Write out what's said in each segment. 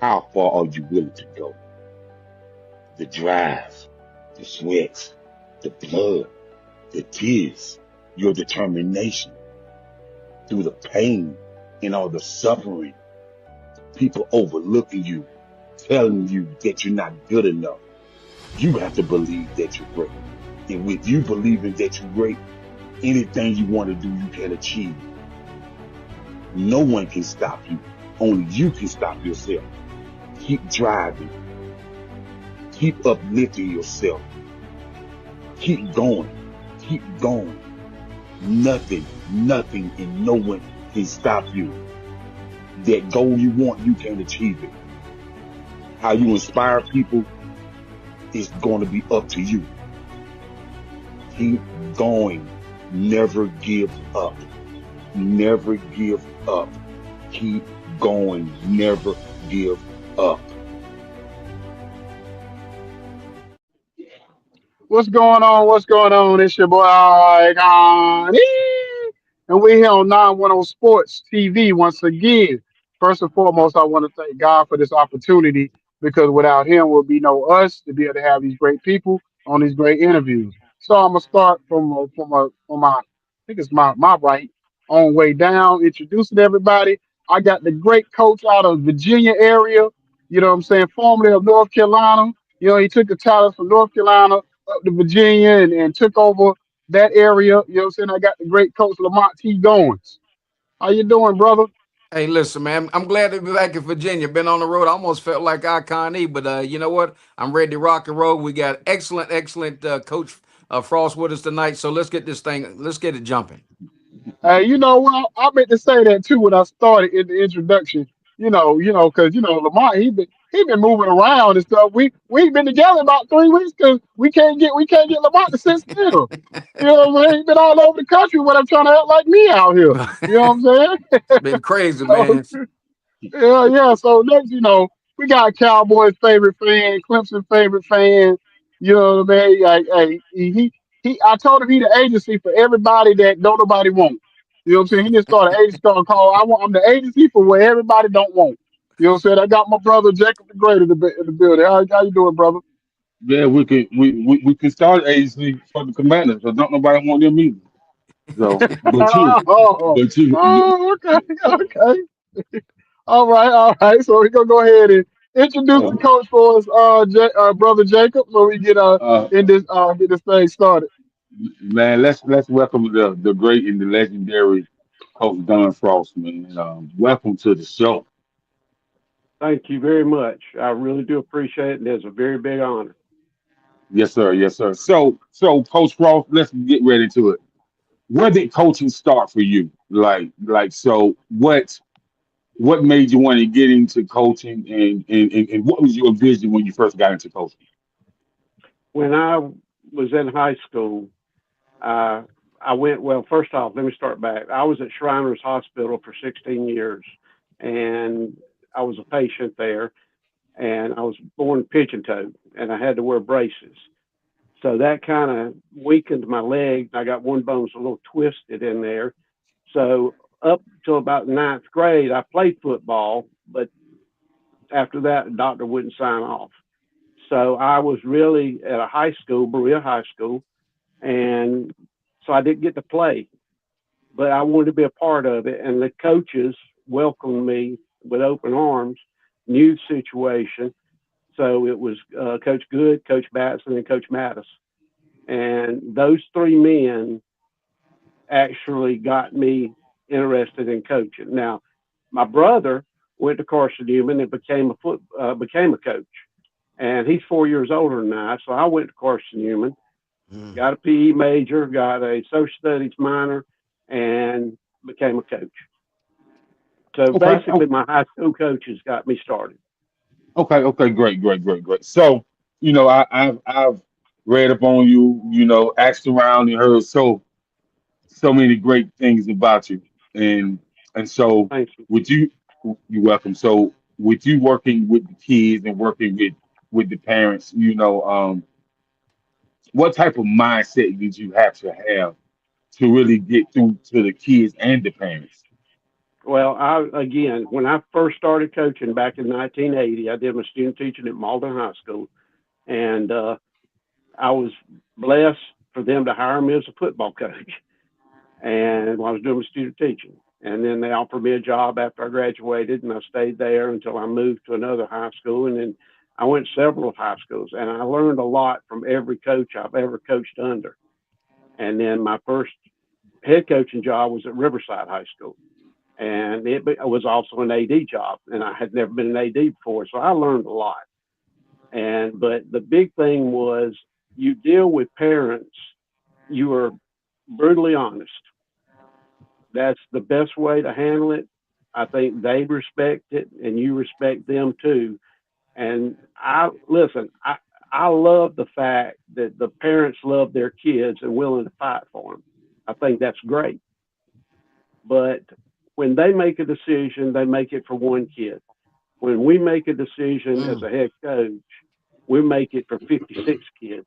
How far are you willing to go? The drive, the sweat, the blood, the tears, your determination through the pain and all the suffering, people overlooking you, telling you that you're not good enough. You have to believe that you're great. And with you believing that you're great, anything you want to do, you can achieve. No one can stop you. Only you can stop yourself. Keep driving. Keep uplifting yourself. Keep going. Keep going. Nothing, and no one can stop you. That goal you want, you can achieve it. How you inspire people is going to be up to you. Keep going. Never give up. Never give up. Keep going. Never give up. What's going on? What's going on? It's your boy Ikone. And we're here on 910 Sports TV once again. First and foremost, I want to thank God for this opportunity because without him will be no us to be able to have these great people on these great interviews. So I'm gonna start from my I think it's my right on way down, introducing everybody. I got the great coach out of Virginia area, you know what I'm saying, formerly of North Carolina. You know, he took the talent from North Carolina up to Virginia and took over that area. You know what I'm saying? I got the great coach Lamont T. Goins. How you doing, brother? Hey, listen, man. I'm glad to be back in Virginia. Been on the road. I almost felt like Icon E, but you know what? I'm ready to rock and roll. We got excellent Coach Frost with us tonight. So let's get this thing. Let's get it jumping. Hey, you know what? I meant to say that too when I started in the introduction. Because Lamont he been moving around and stuff. We've been together about 3 weeks because we can't get Lamont to sit still. You know what I'm saying? He been all over the country when I'm trying to act like me out here. You know what I'm Been crazy, saying? man. Yeah, yeah. So next, we got Cowboys favorite fan, Clemson favorite fan. You know what I mean? Like, hey, I told him he the agency for everybody that don't nobody want. You know what I'm saying? He just started an agency called I'm the agency for what everybody don't want. You know what I'm saying? I got my brother Jacob the Great in the building. How you doing, brother? Yeah, we can start agency for the commanders, but don't nobody want them either. So, oh, but you, okay, okay. All right. So we're gonna go ahead and introduce uh, the coach for us, brother Jacob, so we get uh, get this thing started. man, let's welcome the great and the legendary Coach Don Frost, man. Welcome to the show. Thank you very much. I really do appreciate it, and it's a very big honor. Yes, sir. Yes, sir. So, Coach Frost, let's get ready to it. Where did coaching start for you? So what made you want to get into coaching, and what was your vision when you first got into coaching? When I was in high school, uh, I went, well, first off, let me start back. I was at Shriners Hospital for 16 years, and I was a patient there, and I was born pigeon toed, and I had to wear braces. So that kind of weakened my leg. I got one bone's a little twisted in there. So up till about ninth grade, I played football, but after that, the doctor wouldn't sign off. So I was really at a high school, Berea High School, and so I didn't get to play, but I wanted to be a part of it. And the coaches welcomed me with open arms, new situation. So it was Coach Good, Coach Batson, and Coach Mattis. And those three men actually got me interested in coaching. Now, my brother went to Carson Newman and became a coach, and he's 4 years older than I. So I went to Carson Newman, Mm. got a PE major, got a social studies minor, and became a coach. So Okay. basically, my high school coaches got me started. Okay. Great. So, I've read up on you. Asked around and heard so many great things about you, and so Thank you. with you, you're welcome. So with you working with the kids and working with the parents, what type of mindset did you have to really get through to the kids and the parents? Well, when I first started coaching back in 1980, I did my student teaching at Malden High School, and I was blessed for them to hire me as a football coach. And while I was doing my student teaching, and then they offered me a job after I graduated, and I stayed there until I moved to another high school, and then I went several high schools, and I learned a lot from every coach I've ever coached under. And then my first head coaching job was at Riverside High School, and it was also an AD job, and I had never been an AD before, so I learned a lot. But the big thing was you deal with parents, you are brutally honest. That's the best way to handle it. I think they respect it, and you respect them too. And I love the fact that the parents love their kids and willing to fight for them. I think that's great. But when they make a decision, they make it for one kid. When we make a decision as a head coach, we make it for 56 kids.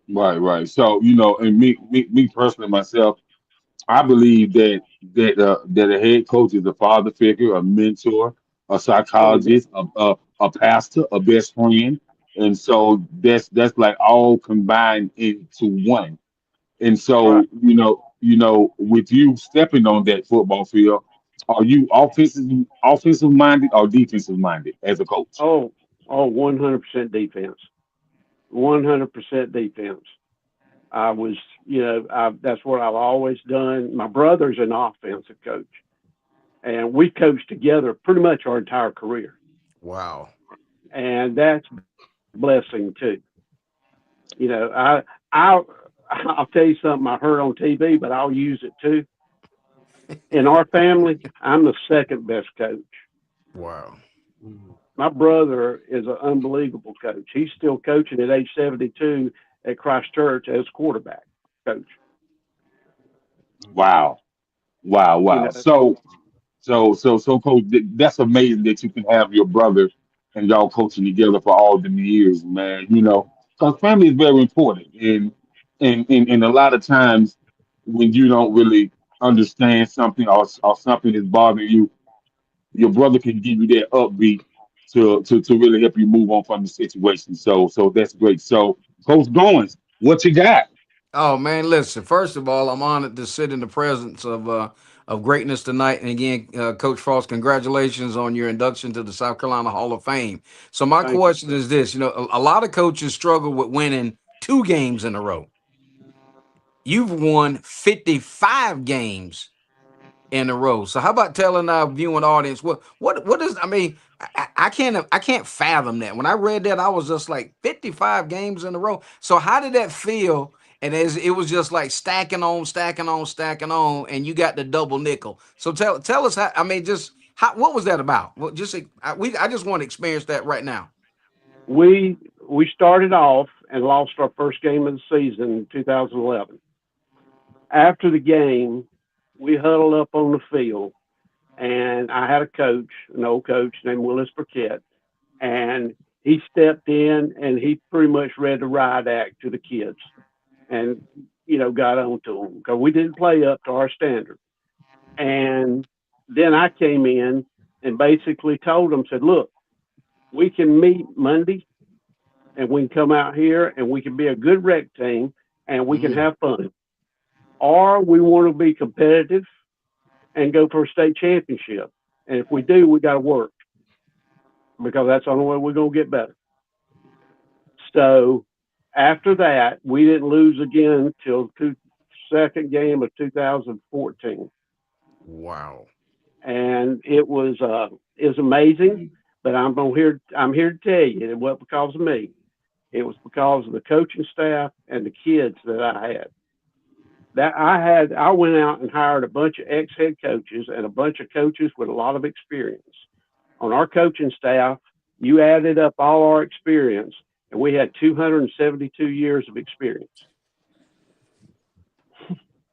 Right. So, and me personally, myself, I believe that a head coach is a father figure, a mentor, a Oh, yeah. psychologist, a pastor, a best friend, and so that's like all combined into one. And Right. so, with you stepping on that football field, are you offensive minded or defensive minded as a coach? Oh, 100% defense. 100% defense. I was, that's what I've always done. My brother's an offensive coach, and we coached together pretty much our entire career. Wow. And that's a blessing too. You know, I, I'll tell you something I heard on TV, but I'll use it too. In our family, I'm the second best coach. Wow. My brother is an unbelievable coach. He's still coaching at age 72 at Christ Church as quarterback coach. Wow, You wow. know, So, Coach, that's amazing that you can have your brother and y'all coaching together for all the years, man. Because family is very important, and a lot of times when you don't really understand something or something is bothering you, your brother can give you that upbeat to really help you move on from the situation. So that's great. So, Coach Goins, what you got? Oh man, listen. First of all, I'm honored to sit in the presence of greatness tonight. And again, Coach Frost, congratulations on your induction to the South Carolina Hall of Fame. So my thank you, question sir. is this: a lot of coaches struggle with winning 2 games in a row. You've won 55 games in a row. So how about telling our viewing audience what is? I mean, I can't fathom that. When I read that, I was just like 55 games in a row. So how did that feel? And as it was just like stacking on, stacking on, stacking on, and you got the double nickel. So tell us how. I mean, just how what was that about? Well, I just want to experience that right now. We started off and lost our first game of the season in 2011. After the game, we huddled up on the field, and I had a coach, an old coach named Willis Burkett, and he stepped in and he pretty much read the riot act to the kids, and got on to them because we didn't play up to our standard. And then I came in and basically told them, said, "Look, we can meet Monday and we can come out here and we can be a good rec team and we can Mm, have fun. Or we want to be competitive and go for a state championship. And if we do, we got to work because that's the only way we're going to get better." So after that, we didn't lose again till second game of 2014. wow. And it was amazing. But I'm here to tell you it wasn't because of me. It was because of the coaching staff and the kids that I had. I went out and hired a bunch of ex head coaches and a bunch of coaches with a lot of experience. On our coaching staff, you added up all our experience, and we had 272 years of experience.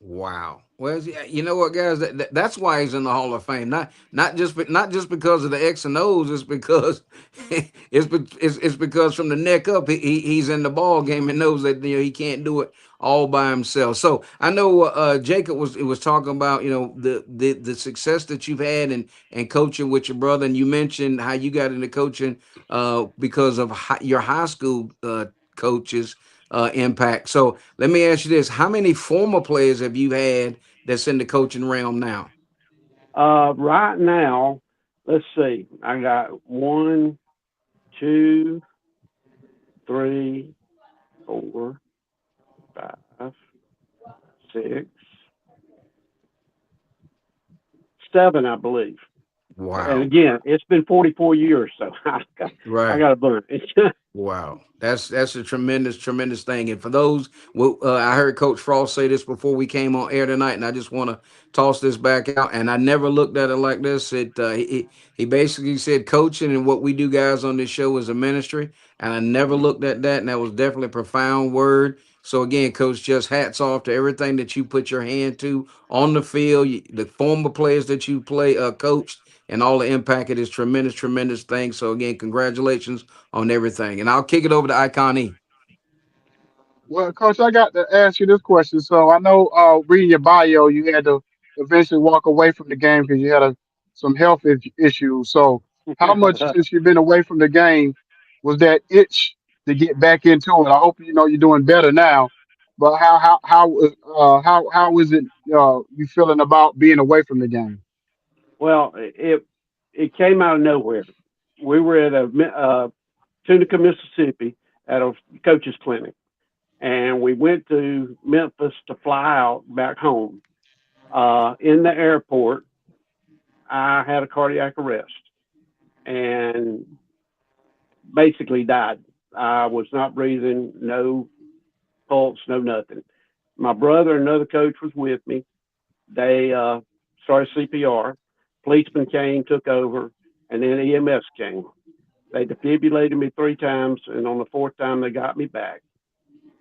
Wow. Well, you know what, guys? That's why he's in the Hall of Fame. Not just because of the X and O's. It's because it's because from the neck up, he's in the ball game and knows that he can't do it all by himself. So I know Jacob was talking about the success that you've had and coaching with your brother, and you mentioned how you got into coaching because of your high school coaches impact. So let me ask you this: how many former players have you had that's in the coaching realm now? Right now, let's see. I got one, two, three, four, five, six, seven, I believe. And Wow. again, it's been 44 years, so I Right. got a bunch. Wow, that's a tremendous thing. And for those, well, I heard Coach Frost say this before we came on air tonight, and I just want to toss this back out. And I never looked at it like this. He basically said coaching and what we do, guys, on this show is a ministry, and I never looked at that, and that was definitely a profound word. So again, Coach, just hats off to everything that you put your hand to on the field, the former players that you coached, and all the impact of this tremendous thing. So again, congratulations on everything. And I'll kick it over to Icon. Well, Coach, I got to ask you this question. So I know reading your bio, you had to eventually walk away from the game because you had some health issues. So how much since you've been away from the game was that itch to get back into it? I hope you're doing better now. But how is it you feeling about being away from the game? Well, it came out of nowhere. We were at Tunica, Mississippi, at a coach's clinic, and we went to Memphis to fly out back home. In the airport, I had a cardiac arrest and basically died. I was not breathing, no pulse, no nothing. My brother and another coach was with me. They started CPR. Policeman came, took over, and then EMS came. They defibrillated me 3 times, and on the fourth time, they got me back.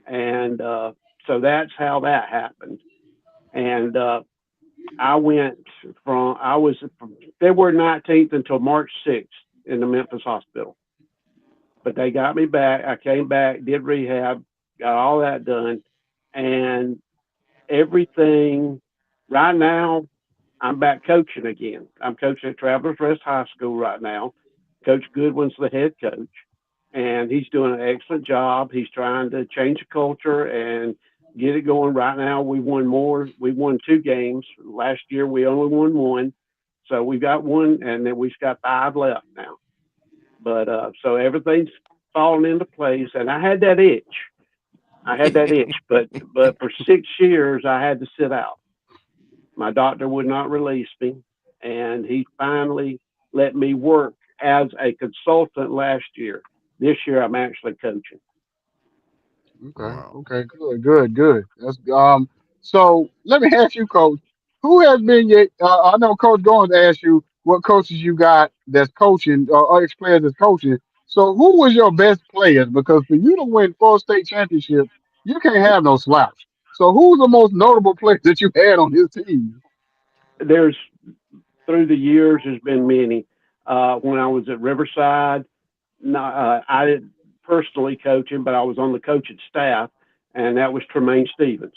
And so that's how that happened. And I was from February 19th until March 6th in the Memphis hospital. But they got me back. I came back, did rehab, got all that done, and everything. Right now, I'm back coaching again. I'm coaching at Travelers Rest High School right now. Coach Goodwin's the head coach, and he's doing an excellent job. He's trying to change the culture and get it going. Right now, we won more. We won 2 games. Last year, we only won one. So we got one, and then we've got 5 left now. But so everything's falling into place. And I had that itch. But for 6 years, I had to sit out. My doctor would not release me, and he finally let me work as a consultant last year. This year, I'm actually coaching. Okay, Wow. okay, good. That's So let me ask you, Coach, who has been your? I know Coach going to ask you what coaches you got that's coaching or ex players that's coaching. So who was your best players? Because for you to win 4 state championships, you can't have no slouch. So who's the most notable players that you had on this team? There's through the years, there's been many. When I was at Riverside, I didn't personally coach him, but I was on the coaching staff, and that was Tremaine Stevens.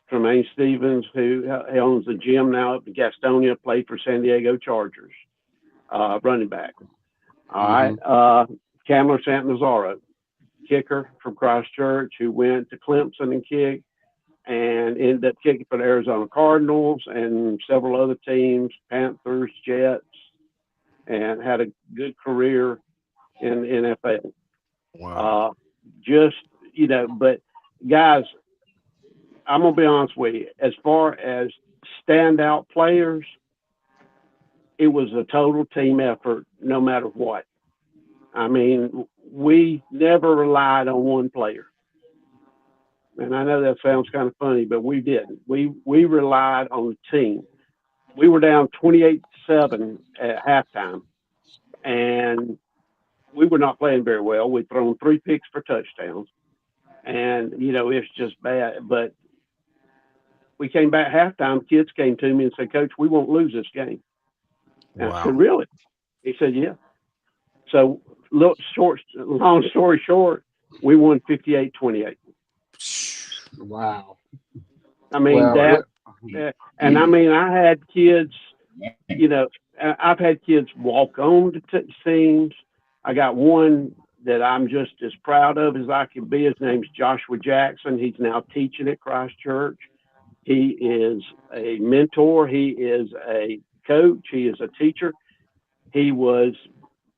Tremaine Stevens, who owns the gym now up in Gastonia, played for San Diego Chargers, running back. All right. Hmm. Chandler Santanazaro, kicker from Christ Church, who went to Clemson and kicked and ended up kicking for the Arizona Cardinals and several other teams, Panthers, Jets, and had a good career in the NFL. Wow. Uh, just, but guys, I'm going to be honest with you. As far as standout players, it was a total team effort no matter what. I mean, we never relied on one player. And I know that sounds kind of funny, but we didn't. We relied on the team. We were down 28-7 at halftime, and we were not playing very well. We'd thrown 3 picks for touchdowns, and it's just bad. But we came back halftime. Kids came to me and said, "Coach, we won't lose this game." And I Wow. said, "Really?" He said, "Yeah." So, long story short, we won 58-28. Wow. I mean Well, that, and I mean I had kids. You know, I've had kids walk on to scenes. I got one that I'm just as proud of as I can be. His name's Joshua Jackson. He's now teaching at Christ Church. He is a mentor. He is a coach. He is a teacher. He was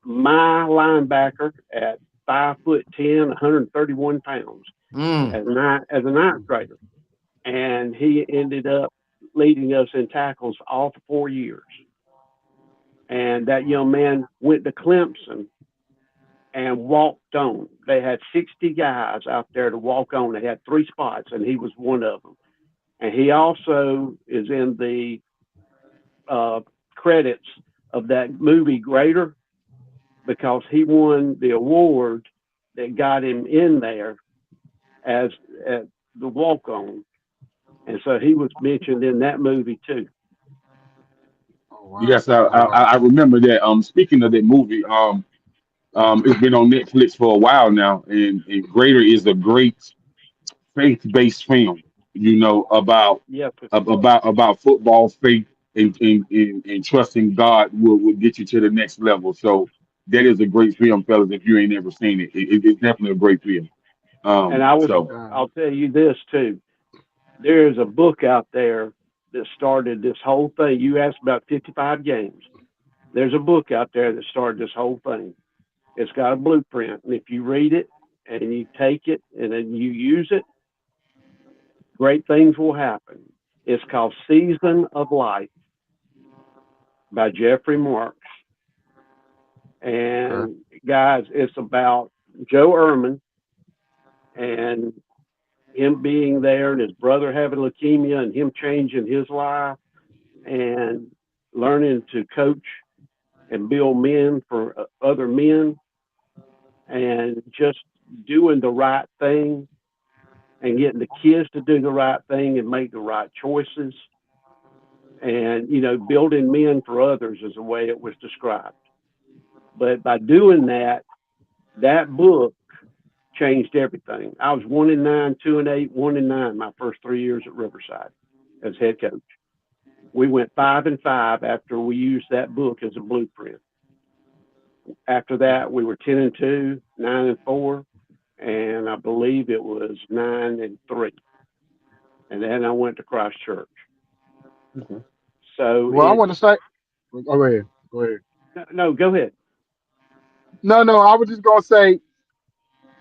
my linebacker at 5'10", 131 pounds Mm. as a ninth grader, and he ended up leading us in tackles all 4 years. And that young man went to Clemson and walked on. They had 60 guys out there to walk on. They had 3 spots, and he was one of them. And he also is in the uh, credits of that movie Greater, because he won the award that got him in there as the walk on. And so he was mentioned in that movie too. oh wow, Yes, I remember that. Speaking of that movie, it's been on Netflix for a while now, and Greater is a great faith-based film. You know Yeah, about football, faith, and trusting God will get you to the next level. So that is a great film, fellas. If you ain't ever seen it, it's definitely a great film. and So wow. I'll tell you this too. There's a book out there that started this whole thing. You asked about 55 games. There's a book out there that started this whole thing. It's got a blueprint. And if you read it and you take it and then you use it, great things will happen. It's called Season of Life by Jeffrey Marks. Okay. And guys, it's about Joe Ehrman and him being there and his brother having leukemia and him changing his life and learning to coach and build men for other men and just doing the right thing and getting the kids to do the right thing and make the right choices, and building men for others is the way it was described. But by doing that, that book changed everything. I was 1-9, 2-8, 1-9 my first 3 years at Riverside as head coach. We went 5-5 after we used that book as a blueprint. After that, we were 10-2, 9-4, and I believe it was 9-3. And then I went to Christ Church. okay. So Well, I it's want to say, oh, go ahead. Go ahead. no, go ahead. No, no, I was just gonna say,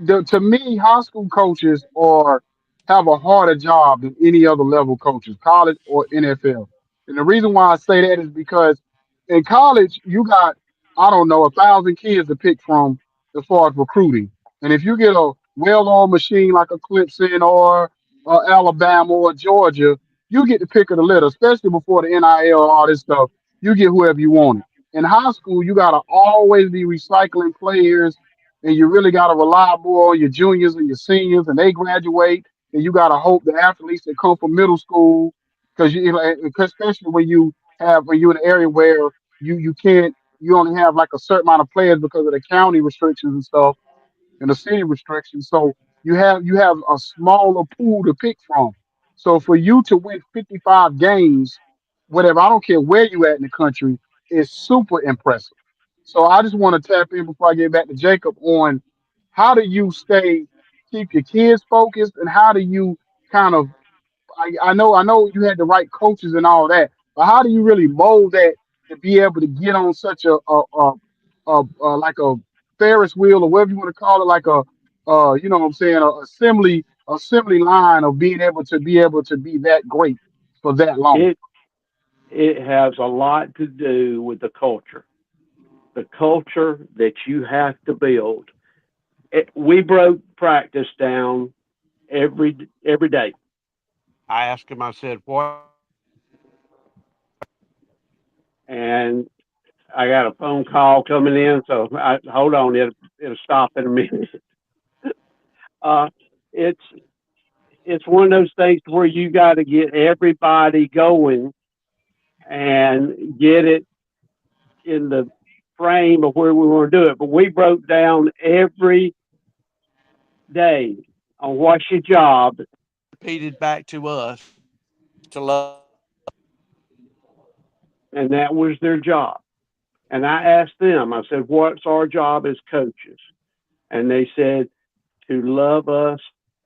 to me, high school coaches are have a harder job than any other level coaches, college or NFL. And the reason why I say that is because in college you got, I don't know, 1,000 kids to pick from as far as recruiting. And if you get a well-oiled machine like a Clemson or Alabama or Georgia, you get the pick of the litter, especially before the NIL and all this stuff. You get whoever you want. In high school, you gotta always be recycling players, and you really got to rely more on your juniors and your seniors, and they graduate, and you got to hope the athletes that come from middle school, because especially when you're in an area where you can't, you only have like a certain amount of players because of the county restrictions and stuff and the city restrictions. So you have a smaller pool to pick from. So for you to win 55 games, whatever, I don't care where you at in the country, is super impressive. So I just want to tap in before I get back to Jacob on how do you keep your kids focused, and how do you kind of, I know you had the right coaches and all that, but how do you really mold that to be able to get on such a like a Ferris wheel or whatever you want to call it, like you know what I'm saying, a assembly line of being able to be that great for that long. It it has a lot to do with the culture that you have to build. We broke practice down every day. I asked him. I said, "What?" And I got a phone call coming in, so hold on. It'll stop in a minute. Uh, it's it's one of those things where you got to get everybody going and get it in the frame of where we want to do it. But we broke down every day on what's your job, repeated back to us to love, and that was their job. And I asked them, I said, what's our job as coaches? And they said, to love us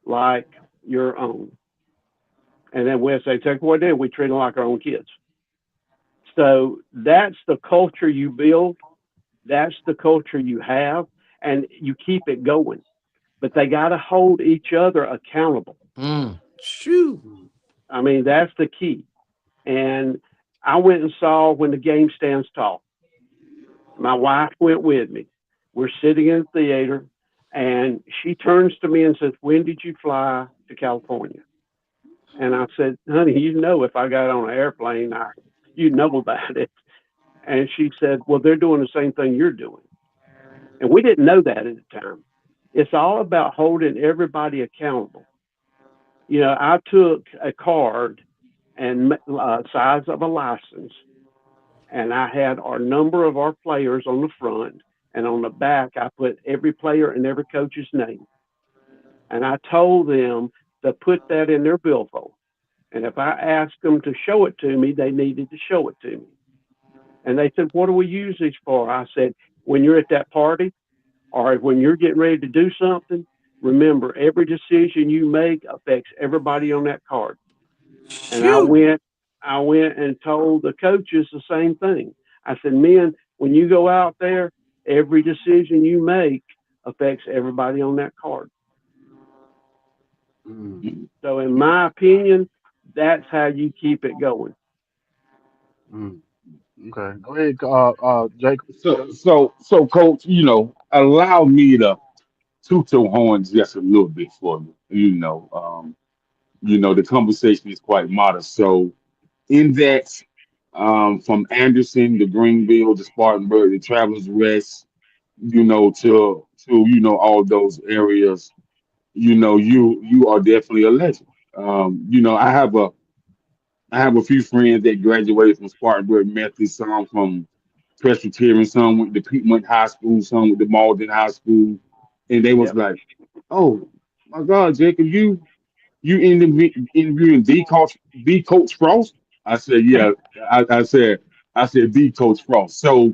like your own. And then we say, take what they do, we treat them like our own kids. So that's the culture you build. That's the culture you have, and you keep it going. But they got to hold each other accountable. Shoo. I mean, that's the key. And I went and saw when the game stands tall. My wife went with me. We're sitting in the theater, and she turns to me and says, when did you fly to California? And I said, honey, you know, if I got on an airplane, you know about it. And she said, well, they're doing the same thing you're doing. And we didn't know that at the time. It's all about holding everybody accountable. You know, I took a card and size of a license, and I had our number of our players on the front, and on the back, I put every player and every coach's name. And I told them to put that in their billfold. And if I asked them to show it to me, they needed to show it to me. And they said, what do we use these for? I said, when you're at that party or when you're getting ready to do something, remember every decision you make affects everybody on that card. And Shoo. I went and told the coaches the same thing. I said, men, when you go out there, every decision you make affects everybody on that card. Mm, So in my opinion, that's how you keep it going. mm. Okay, go ahead, Jacob. So, Coach, allow me to toot your horns just a little bit for me. The conversation is quite modest. So, in that, from Anderson to Greenville to Spartanburg to Travelers Rest, to all those areas, you are definitely a legend. I have a few friends that graduated from Spartanburg, Memphis, some from Presbyterian, some went to Piedmont High School, some went to Malden High School, and they was Yep. like, "Oh my God, Jacob, you interviewing the Coach Frost?" I said, "Yeah." I said the Coach Frost. So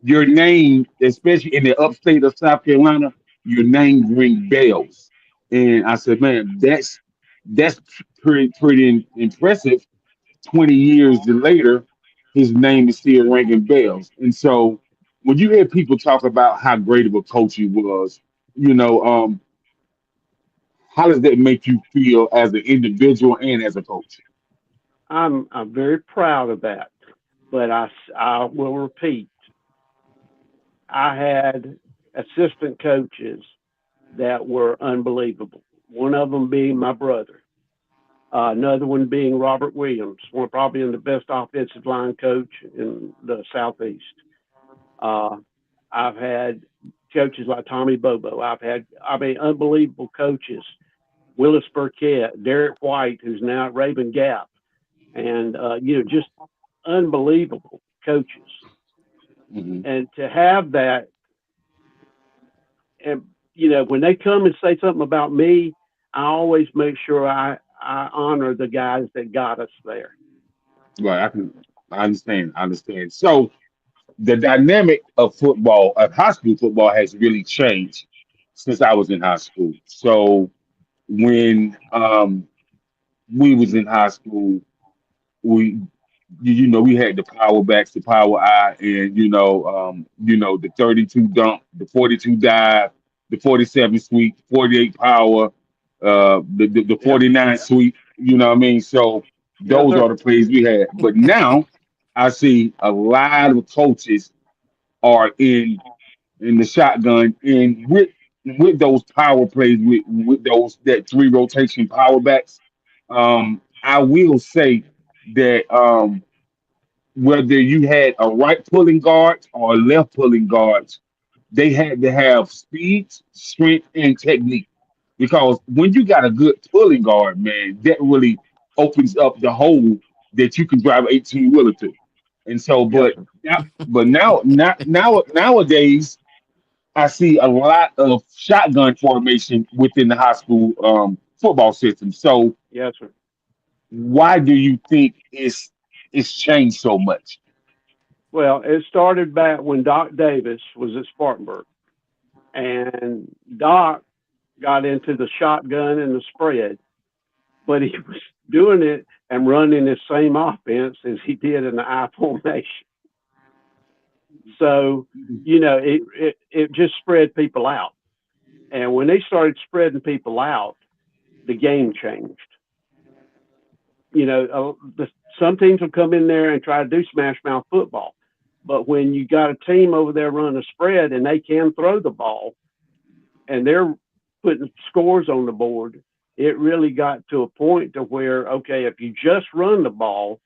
your name, especially in the upstate of South Carolina, your name ring bells. And I said, "Man, that's pretty impressive." 20 years later, his name is still ringing bells. And so when you hear people talk about how great of a coach he was, you know, um, how does that make you feel as an individual and as a coach? I'm very proud of that. But I will repeat, I had assistant coaches that were unbelievable. One of them being my brother, another one being Robert Williams, one probably the best offensive line coach in the Southeast. Uh, I've had coaches like Tommy Bobo. Unbelievable coaches. Willis Burkett, Derek White, who's now at Raven Gap, and just unbelievable coaches. Hmm. And to have that, and when they come and say something about me, I always make sure I honor the guys that got us there. Right, I understand. I understand. So the dynamic of football, of high school football, has really changed since I was in high school. So when we was in high school, we we had the power backs, the power I, and the 32 dump, the 42 dive, the 47 sweep, 48 power, the Yep. 49 sweep. You know what I mean? So Yes, those sir. are the plays we had. But now I see a lot of coaches are in the shotgun and with those power plays with those that three rotation power backs. I will say that whether you had a right pulling guard or a left pulling guard, they had to have speed, strength, and technique. because when you got a good pulling guard, man, that really opens up the hole that you can drive 18 wheeler to. And so, Yes, but sir. now, but now, nowadays, I see a lot of shotgun formation within the high school football system. So, Yes, sir. why do you think it's changed so much? Well, it started back when Doc Davis was at Spartanburg, and Doc got into the shotgun and the spread, but he was doing it and running the same offense as he did in the I formation. So, it just spread people out. And when they started spreading people out, the game changed. Some teams will come in there and try to do smash mouth football. But when you got a team over there running a spread and they can throw the ball and they're putting scores on the board, it really got to a point to where, okay, if you just run the ball,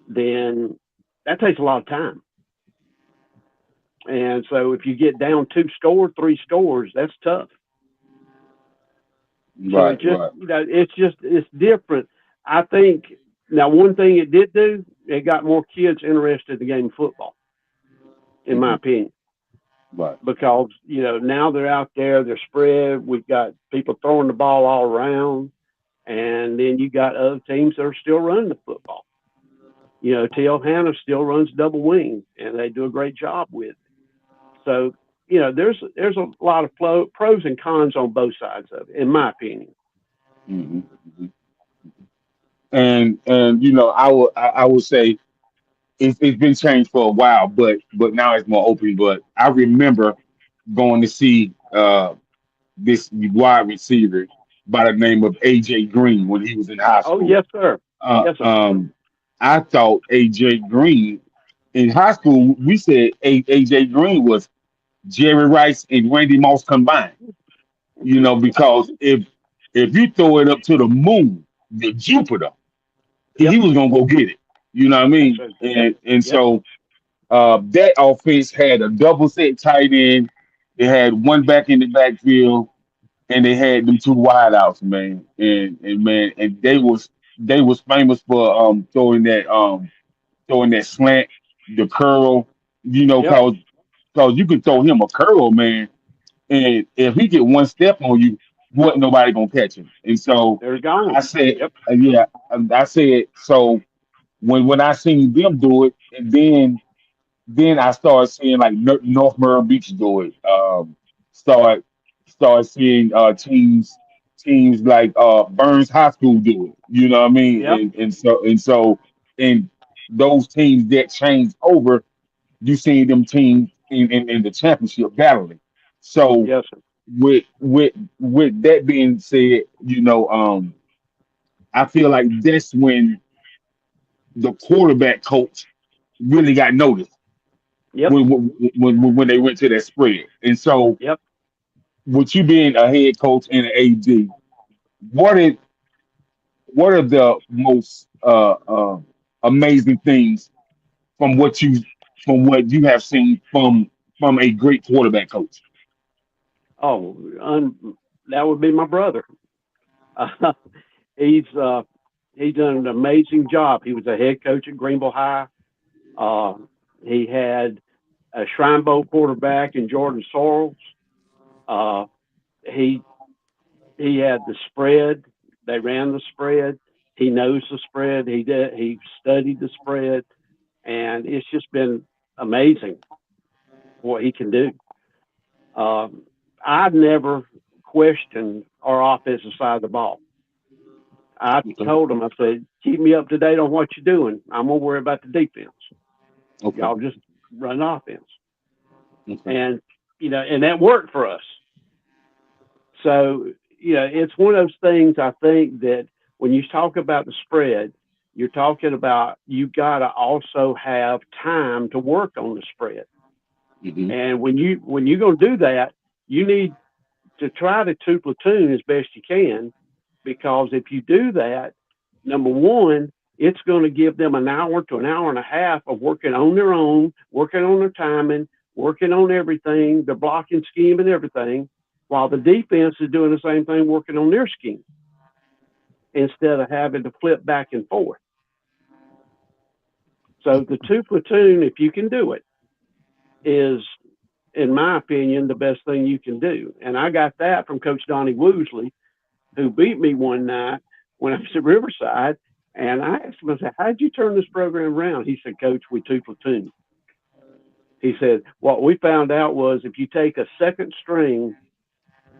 then that takes a lot of time. And so if you get down 2 scores, 3 scores, that's tough. So Right, right. it's different. I think now one thing it did do, it got more kids interested in the game of football, in my Hmm. opinion, Right. because now they're out there, they're spread. We've got people throwing the ball all around, and then you got other teams that are still running the football. T.L. Hannah still runs double wing, and they do a great job with it. So there's a lot of pros and cons on both sides of it, in my opinion. Hmm. And I would say it's been changed for a while, but now it's more open. But I remember going to see this wide receiver by the name of AJ Green when he was in high Oh school. yes, sir. Uh, Yes, sir. um, I thought AJ Green in high school. We said AJ Green was Jerry Rice and Randy Moss combined. Because if you throw it up to the moon, the Jupiter, he Yep. was gonna go get it. You know what I That's mean? it. And Yep. so that offense had a double set tight end. They had one back in the backfield, and they had them two wideouts, man. And man, and they was famous for throwing that slant, the curl. Yep. Cause you can throw him a curl, man, and if he get one step on you, what nobody gonna catch him. And so They're gone. I said, Yep. yeah, I said so when I seen them do it, and then I started seeing like North Myrtle Beach do it. Start start seeing teams like Burns High School do it. You know what I mean? Yep. And those teams that changed over, you seen them teams in the championship battling. So Yes, sir. with that being said, I feel like that's when the quarterback coach really got noticed Yep. when they went to that spread. And so, Yep. with you being a head coach and an AD, what are what are the most amazing things from what you have seen from a great quarterback coach? Oh, that would be my brother. Uh, he's he's done an amazing job. He was a head coach at Greenville High. Uh, he had a Shrine Bowl quarterback in Jordan Sorrells. Uh, he he had the spread. They ran the spread. He knows the spread. He did. He studied the spread, and it's just been amazing what he can do. Um, I've never questioned our offensive side of the ball. I Okay. told him, I said, keep me up to date on what you're doing. I'm gonna worry about the defense. Okay. Y'all just run offense, Okay. and and that worked for us. So, it's one of those things I think that when you talk about the spread, you're talking about you got to also have time to work on the spread. Hmm. And when you're going to do that, you need to try to two platoon as best you can, because if you do that, number one, it's going to give them an hour to an hour and a half of working on their own, working on their timing, working on everything, the blocking scheme and everything. while the defense is doing the same thing, working on their scheme instead of having to flip back and forth. So the two platoon, if you can do it, is, in my opinion, the best thing you can do. And I got that from Coach Donnie Woosley, who beat me one night when I was at Riverside. And I asked him, I said, how'd you turn this program around? He said, Coach, we two platoon. He said, what we found out was if you take a second string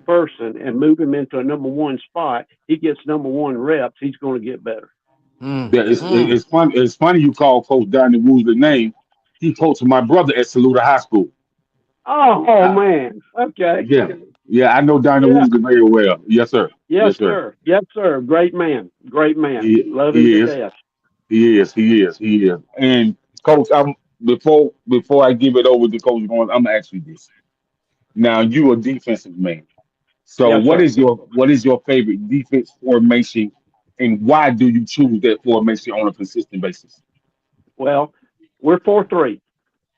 person and move him into a number one spot, he gets number one reps, he's going to get better. Yeah, it's funny. It's funny you call Coach Donnie Woolsey's name. He coached my brother at Saluda High School. Oh Uh, man. Okay. yeah, yeah, I know Donnie Yeah. Woolsey very well. Yes, sir. Yes, Yes, sir. sir. Yes, sir. Great man. Great man. Love him He to is. death. He is. He is. He is. And Coach, I'm before I give it over to Coach Gordon, I'm gonna ask you this. Now you a defensive man. So Yes, sir. what is your favorite defense formation, and why do you choose that formation on a consistent basis? Well, we're 4-3,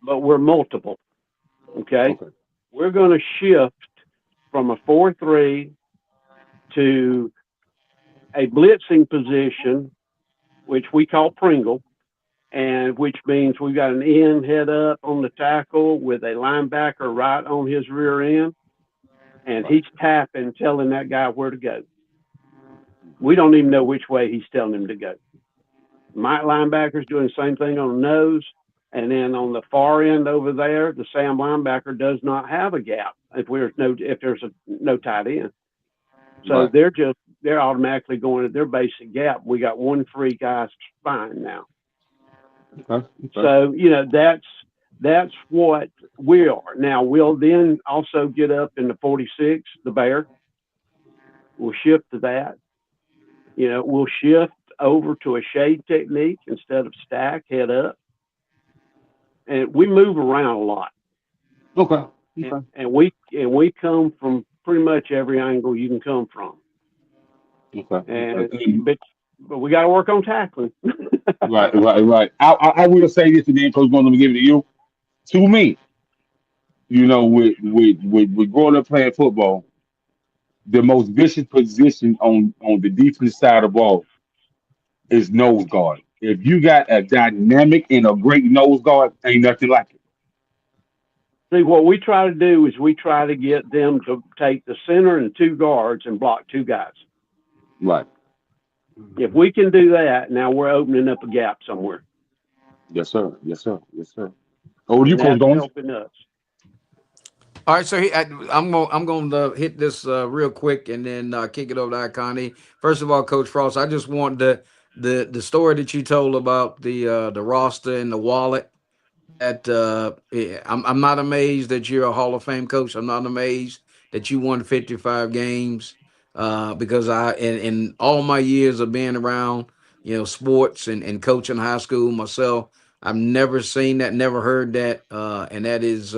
but we're multiple. Okay. Okay. We're going to shift from a 4-3 to a blitzing position, which we call Pringle, and which means we've got an end head up on the tackle with a linebacker right on his rear end, and Right. he's tapping, telling that guy where to go. We don't even know which way he's telling him to go. My linebacker's doing the same thing on the nose. And then on the far end over there, the Sam linebacker does not have a gap if there's no tight end. So Right. they're automatically going to their basic gap. We got one free guy spine now. Okay. Okay. So, that's what we are. Now we'll then also get up in the 46, the bear. We'll shift to that. We'll shift over to a shade technique instead of stack, head up. And we move around a lot. Okay. And, Okay. and we come from pretty much every angle you can come from. Okay. And Okay. but we got to work on tackling. Right. Right. Right. I will say this again, Coach Gordon. Let me give it to you. To me, with growing up playing football, the most vicious position on the defense side of the ball is nose guard. If you got a dynamic and a great nose guard, ain't nothing like it. See, what we try to do is we try to get them to take the center and two guards and block two guys. Right. If we can do that, now we're opening up a gap somewhere, Yes, sir. Yes, sir. Yes, sir. Oh, you, and Coach that's Gordon? helping us. All right, so I'm going to hit this real quick and then kick it over to Ikone. First of all, Coach Frost, I just want the story that you told about the roster and the wallet. I'm not amazed that you're a Hall of Fame coach. I'm not amazed that you won 55 games because in all my years of being around, sports and coaching high school myself, I've never seen that, never heard that, and that is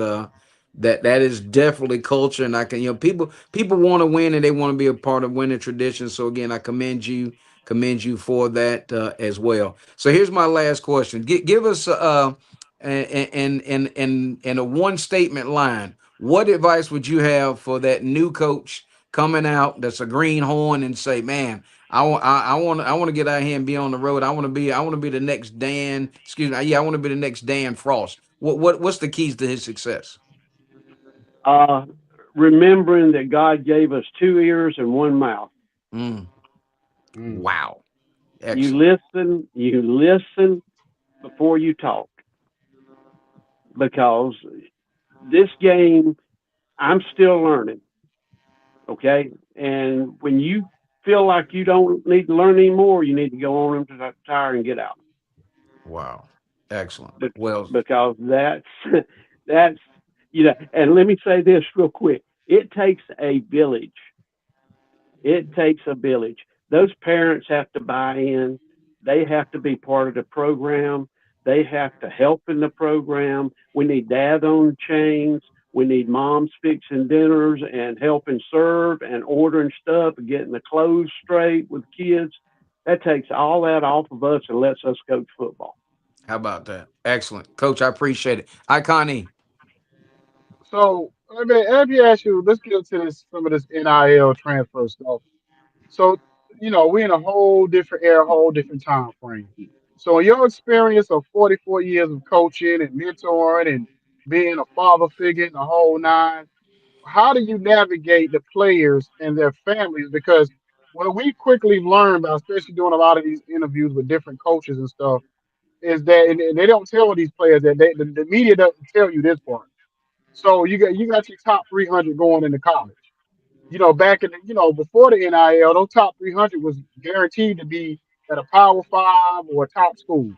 that is definitely culture. And I can, people want to win and they want to be a part of winning tradition. So again, I commend you for that as well. So here's my last question. Give us and a one statement line. What advice would you have for that new coach coming out that's a greenhorn and say, man, I want to get out here and be on the road. I want to be the next Dan. Excuse me. Yeah, I want to be the next Dan Frost. What's the keys to his success? Uh, Remembering that God gave us two ears and one mouth. Mm, Mm. wow, You excellent. listen before you talk, because this game, I'm still learning. Okay. And when you feel like you don't need to learn anymore, you need to go on into that tire and get out. Wow, excellent. But Well, because that's and let me say this real quick. It takes a village. It takes a village. Those parents have to buy in. They have to be part of the program. They have to help in the program. We need dad on chains. We need moms fixing dinners and helping serve and ordering stuff and getting the clothes straight with kids. That takes all that off of us and lets us coach football. how about that? Excellent, Coach. I appreciate it. Iconi. So Let me ask you. Let's get into this some of this NIL transfer stuff. So, we're in a whole different era, whole different time frame. So, in your experience of 44 years of coaching and mentoring and being a father figure in the whole nine, how do you navigate the players and their families? Because what we quickly learned by, especially doing a lot of these interviews with different coaches and stuff, is that, and they don't tell these players that the media doesn't tell you this part. So you got your top 300 going into college. Back in the, before the NIL, those top 300 was guaranteed to be at a Power Five or a top school.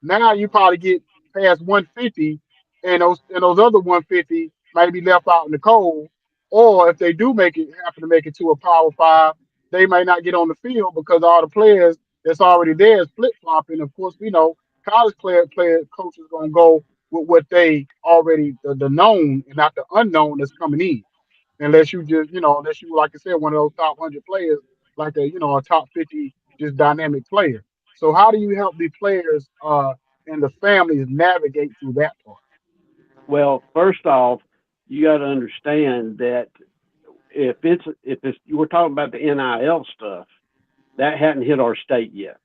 Now you probably get past 150, and those other 150 might be left out in the cold. Or if they do happen to make it to a Power Five, they might not get on the field because all the players that's already there is flip flopping. Of course, we know college player coaches gonna go with what they already the known and not the unknown that's coming in unless you just, unless you, like I said, one of those top 100 players, like a top 50 just dynamic player. So how do you help the players and the families navigate through that part? Well, first off, you got to understand that if it's we're talking about the NIL stuff, that hadn't hit our state yet.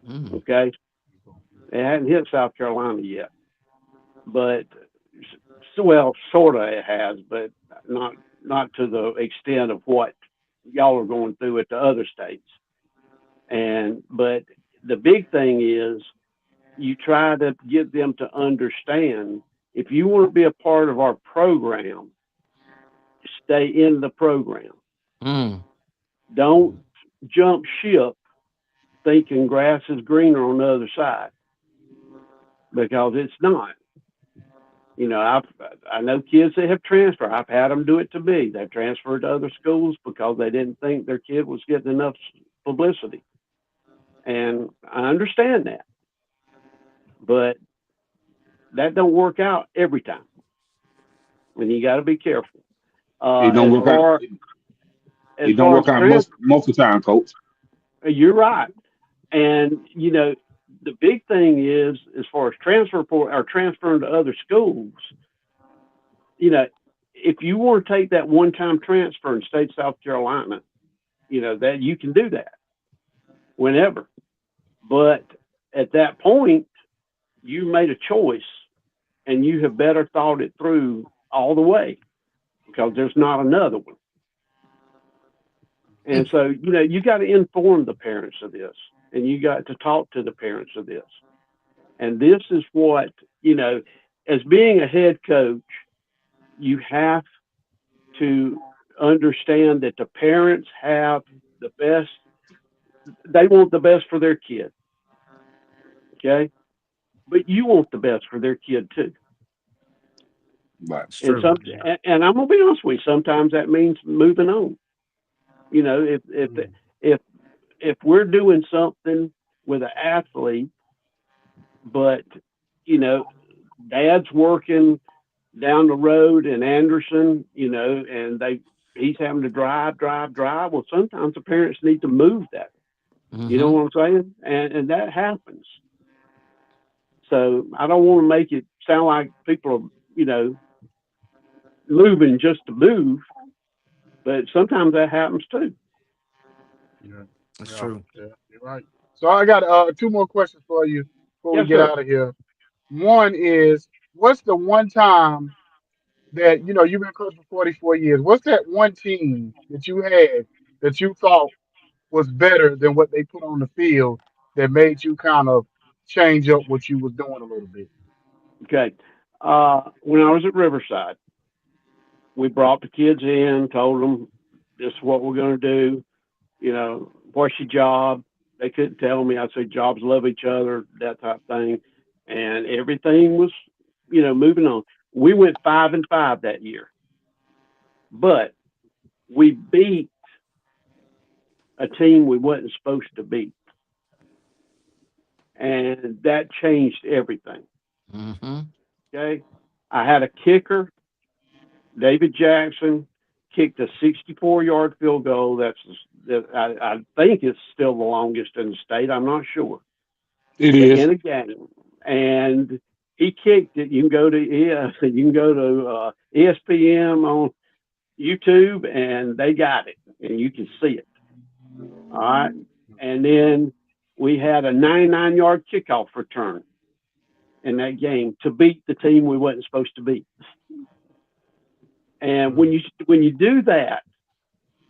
Mm. Okay, it hadn't hit South Carolina yet, but well, sort of it has, but not to the extent of what y'all are going through at the other states. And but the big thing is you try to get them to understand if you want to be a part of our program, stay in the program. Mm. Don't jump ship thinking grass is greener on the other side because it's not. I know kids that have transferred. I've had them do it to me. They've transferred to other schools because they didn't think their kid was getting enough publicity, and I understand that, but that don't work out every time. And you got to be careful. It don't As work out. far as It don't far as work out trans, most of the time, coach. you're right. And the big thing is as far as transferring to other schools. You know, if you want to take that one-time transfer in state South Carolina, that you can do that whenever. But at that point, you made a choice, and you have better thought it through all the way because there's not another one. And so, you got to inform the parents of this, and you got to talk to the parents of this. And this is what, as being a head coach, you have to understand that the parents have the best, they want the best for their kid. Okay. But you want the best for their kid too. Right. It's And true. and I'm gonna be honest with you, sometimes that means moving on. If Mm. if if we're doing something with an athlete, but you know, dad's working down the road in Anderson, and he's having to drive. Well, sometimes the parents need to move that. You know Mm-hmm. what I'm saying? And that happens. So I don't want to make it sound like people are, moving just to move, but sometimes that happens too. Yeah, It's yeah, true. yeah. You're right. So I got two more questions for you before we Yes, get sir. out of here. One is, what's the one time that you've been coaching for 44 years? What's that one team that you had that you thought was better than what they put on the field that made you kind of change up what you was doing a little bit? Okay. When I was at Riverside, we brought the kids in, told them this is what we're going to do. What's your job? They couldn't tell me. I said, jobs love each other, that type of thing. And everything was, moving on. We went 5-5 that year, but we beat a team we wasn't supposed to beat. And that changed everything. Mm-hmm. Okay. I had a kicker, David Jackson, kicked a 64-yard field goal. I think it's still the longest in the state. I'm not sure. It But in is. a game, and he kicked it. You can go to ESPN on YouTube, and they got it, and you can see it. All right, and then we had a 99-yard kickoff return in that game to beat the team we wasn't supposed to beat. And when you do that,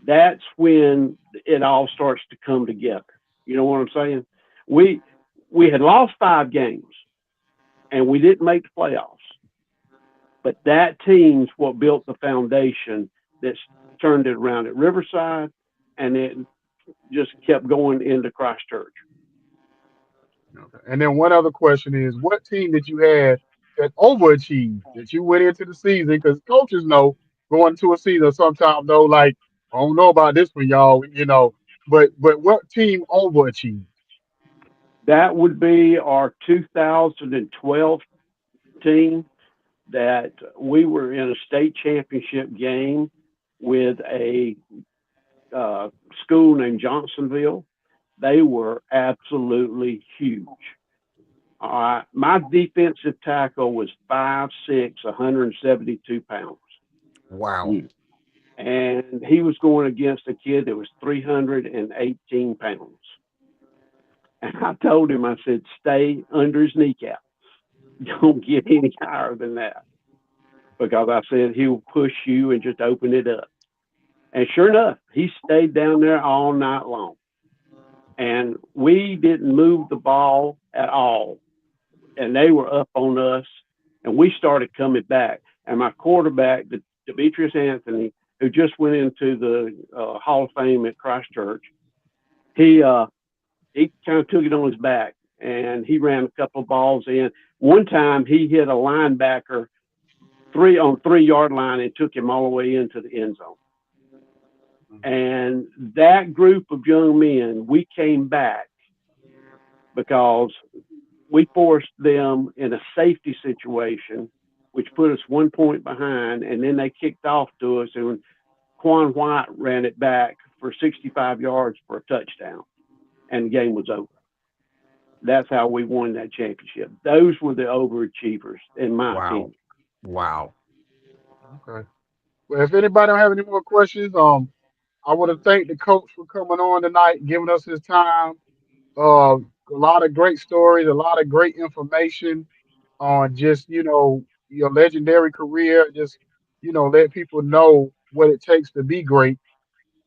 that's when it all starts to come together. You know what I'm saying? We had lost 5 games and we didn't make the playoffs, but that team's what built the foundation that's turned it around at Riverside, and it just kept going into Christ Church. Okay. And then one other question is, what team that you had that overachieved, that you went into the season? Because coaches know going into a season sometimes though, like, I don't know about this one, y'all, but what team overachieved? That would be our 2012 team. That we were in a state championship game with a school named Johnsonville. They were absolutely huge. My defensive tackle was 5'6", 172 pounds. Wow. Mm. And he was going against a kid that was 318 pounds. And I told him, I said, stay under his kneecap. Don't get any higher than that. Because I said, he'll push you and just open it up. And sure enough, he stayed down there all night long. And we didn't move the ball at all. And they were up on us. And we started coming back. And my quarterback, Demetrius Anthony, who just went into the Hall of Fame at Christ Church, he kind of took it on his back. And he ran a couple of balls in. One time he hit a linebacker 3-yard line and took him all the way into the end zone. And that group of young men, we came back because we forced them in a safety situation, which put us 1 point behind, and then they kicked off to us, and Quan White ran it back for 65 yards for a touchdown, and the game was over. That's how we won that championship. Those were the overachievers, in my Wow. opinion. Wow. Okay. Well, if anybody don't have any more questions, I want to thank the coach for coming on tonight, giving us his time. A lot of great stories, a lot of great information on just, your legendary career. Just, let people know what it takes to be great,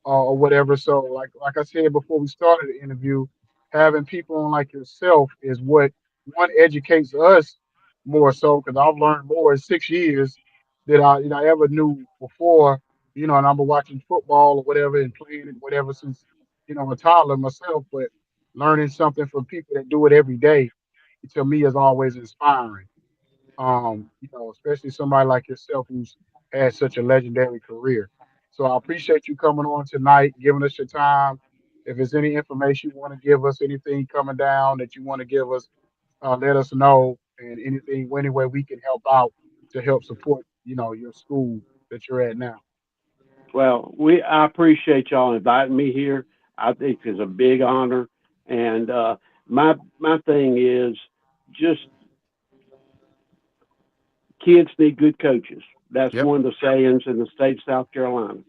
or whatever. So like I said before we started the interview, having people on like yourself is what one educates us more so, because I've learned more in 6 years than I ever knew before. And I've been watching football or whatever and playing it whatever since a toddler myself. But learning something from people that do it every day, to me, is always inspiring. Especially somebody like yourself who's had such a legendary career. So I appreciate you coming on tonight, giving us your time. If there's any information you want to give us, anything coming down that you want to give us, let us know. And anything, any way we can help out to help support, your school that you're at now. Well, I appreciate y'all inviting me here. I think it's a big honor, and my thing is just kids need good coaches. That's Yep. one of the sayings in the state of South Carolina.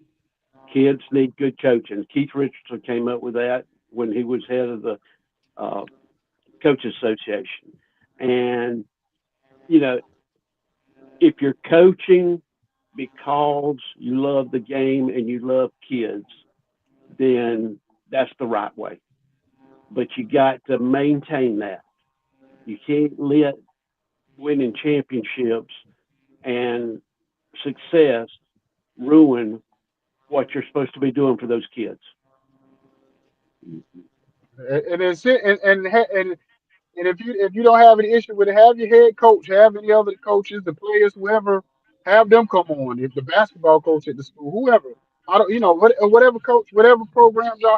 Kids need good coaching. Keith Richardson came up with that when he was head of the uh, Coaches Association. And you know, if you're coaching because you love the game and you love kids, then that's the right way. But you got to maintain that. You can't let winning championships and success ruin what you're supposed to be doing for those kids. And it's and if you don't have any issue with it, have your head coach, have any other coaches, the players, whoever, have them come on. If the basketball coach at the school, whoever, I don't, whatever coach, whatever programs y'all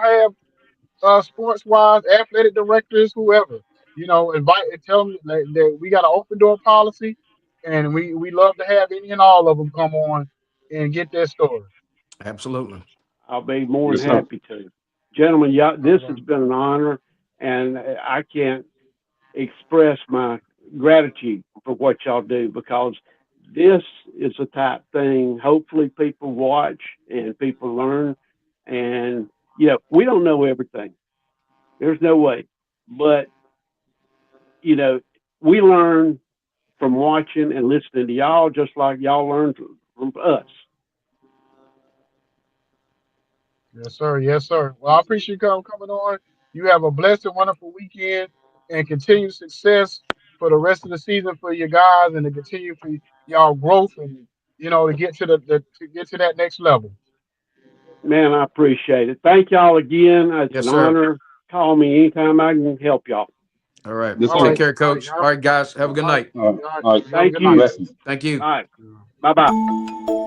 have, sports wise, athletic directors, whoever, invite and tell them that we got an open door policy, and we love to have any and all of them come on and get their story. Absolutely. I'll be more Yes, than sir. happy to. Gentlemen, y'all, All this has right. been an honor, and I can't express my gratitude for what y'all do, because this is the type thing hopefully people watch and people learn. And we don't know everything. There's no way. But we learn from watching and listening to y'all, just like y'all learn from us. Yes, sir. Yes, sir. Well, I appreciate you coming on. You have a blessed and wonderful weekend and continued success for the rest of the season for you guys and to continue for y'all growth and to get to to get to that next level. Man, I appreciate it. Thank y'all again. It's Yes, an sir. honor. Call me anytime I can help y'all. All right. Yes, All Take sir. right. care, All right. coach. All right, guys. Have a good All right. night. All right. All right. All right. You have a Thank good you. night. Blessings. Thank you. All right. Yeah. Bye bye.